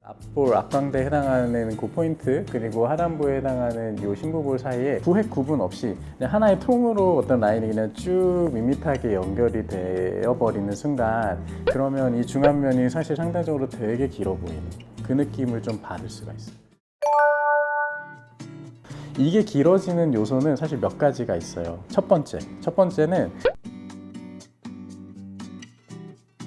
앞볼, 앞광대에 해당하는 그 포인트 그리고 하단부에 해당하는 이 심부볼 사이에 구획 구분 없이 그냥 하나의 통으로 어떤 라인이 그냥 쭉 밋밋하게 연결이 되어버리는 순간, 그러면 이 중안면이 사실 상대적으로 되게 길어 보이는 그 느낌을 좀 받을 수가 있어요. 이게 길어지는 요소는 사실 몇 가지가 있어요. 첫 번째는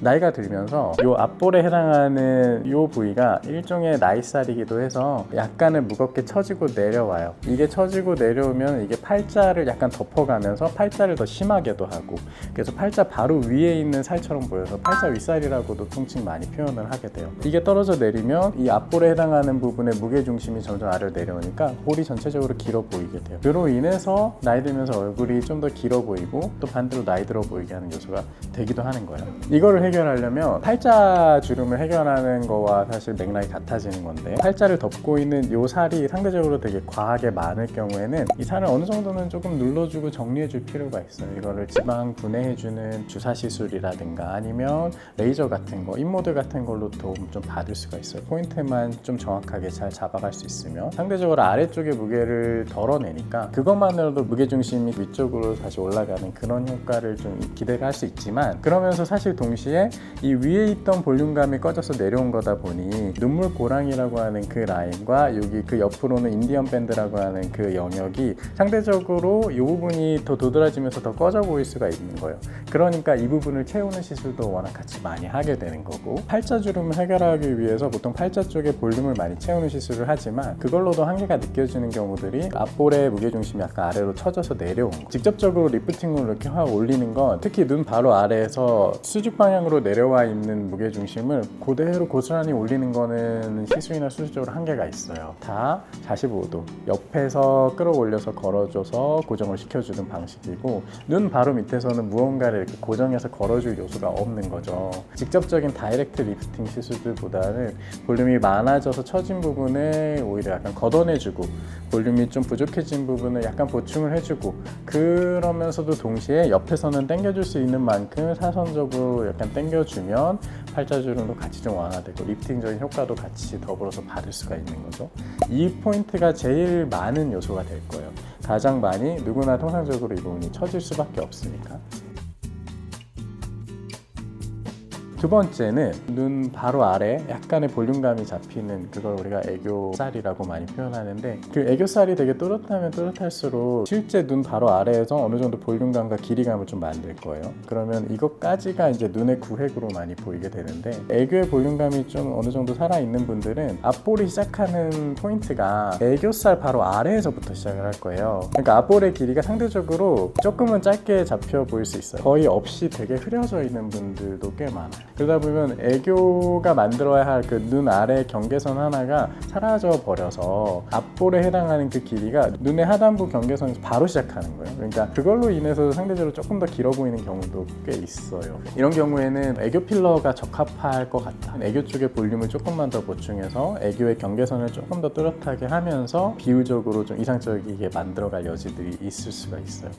나이가 들면서 이 앞볼에 해당하는 이 부위가 일종의 나이살이기도 해서 약간은 무겁게 처지고 내려와요. 이게 처지고 내려오면 이게 팔자를 약간 덮어가면서 팔자를 더 심하게도 하고, 그래서 팔자 바로 위에 있는 살처럼 보여서 팔자 윗살이라고도 통칭 많이 표현을 하게 돼요. 이게 떨어져 내리면 이 앞볼에 해당하는 부분의 무게중심이 점점 아래로 내려오니까 볼이 전체적으로 길어 보이게 돼요. 그로 인해서 나이 들면서 얼굴이 좀 더 길어 보이고 또 반대로 나이 들어 보이게 하는 요소가 되기도 하는 거예요. 이거를 해결하려면 팔자 주름을 해결하는 거와 사실 맥락이 같아지는 건데, 팔자를 덮고 있는 이 살이 상대적으로 되게 과하게 많을 경우에는 이 살을 어느 정도는 조금 눌러주고 정리해줄 필요가 있어요. 이거를 지방 분해해주는 주사 시술이라든가 아니면 레이저 같은 거, 인모드 같은 걸로 도움 좀 받을 수가 있어요. 포인트만 좀 정확하게 잘 잡아갈 수 있으면 상대적으로 아래쪽에 무게를 덜어내니까 그것만으로도 무게중심이 위쪽으로 다시 올라가는 그런 효과를 좀 기대를 할 수 있지만, 그러면서 사실 동시에 이 위에 있던 볼륨감이 꺼져서 내려온 거다 보니 눈물 고랑이라고 하는 그 라인과 여기 그 옆으로는 인디언 밴드라고 하는 그 영역이 상대적으로 이 부분이 더 도드라지면서 더 꺼져 보일 수가 있는 거예요. 그러니까 이 부분을 채우는 시술도 워낙 같이 많이 하게 되는 거고, 팔자 주름을 해결하기 위해서 보통 팔자 쪽에 볼륨을 많이 채우는 시술을 하지만 그걸로도 한계가 느껴지는 경우들이 앞볼의 무게중심이 약간 아래로 처져서 내려온 거, 직접적으로 리프팅으로 이렇게 확 올리는 건 특히 눈 바로 아래에서 수직 방향으로 내려와 있는 무게중심을 그대로 고스란히 올리는 거는 시술이나 수술적으로 한계가 있어요. 다 45도 옆에서 끌어올려서 걸어줘서 고정을 시켜주는 방식이고, 눈 바로 밑에서는 무언가를 이렇게 고정해서 걸어줄 요소가 없는 거죠. 직접적인 다이렉트 리프팅 시술들보다는 볼륨이 많아져서 처진 부분을 오히려 약간 걷어내주고 볼륨이 좀 부족해진 부분을 약간 보충을 해주고, 그러면서도 동시에 옆에서는 당겨줄 수 있는 만큼 사선적으로 약간 당겨주면 팔자주름도 같이 좀 완화되고 리프팅적인 효과도 같이 더불어서 받을 수가 있는 거죠. 이 포인트가 제일 많은 요소가 될 거예요. 가장 많이 누구나 통상적으로 이 부분이 처질 수밖에 없으니까. 두 번째는 눈 바로 아래 약간의 볼륨감이 잡히는, 그걸 우리가 애교살이라고 많이 표현하는데, 그 애교살이 되게 또렷하면 또렷할수록 실제 눈 바로 아래에서 어느 정도 볼륨감과 길이감을 좀 만들 거예요. 그러면 이것까지가 이제 눈의 구획으로 많이 보이게 되는데, 애교의 볼륨감이 좀 어느 정도 살아있는 분들은 앞볼이 시작하는 포인트가 애교살 바로 아래에서부터 시작을 할 거예요. 그러니까 앞볼의 길이가 상대적으로 조금은 짧게 잡혀 보일 수 있어요. 거의 없이 되게 흐려져 있는 분들도 꽤 많아요. 그러다 보면 애교가 만들어야 할 그 눈 아래 경계선 하나가 사라져 버려서 앞볼에 해당하는 그 길이가 눈의 하단부 경계선에서 바로 시작하는 거예요. 그러니까 그걸로 인해서 상대적으로 조금 더 길어 보이는 경우도 꽤 있어요. 이런 경우에는 애교 필러가 적합할 것 같다. 애교 쪽에 볼륨을 조금만 더 보충해서 애교의 경계선을 조금 더 뚜렷하게 하면서 비율적으로 좀 이상적이게 만들어갈 여지들이 있을 수가 있어요.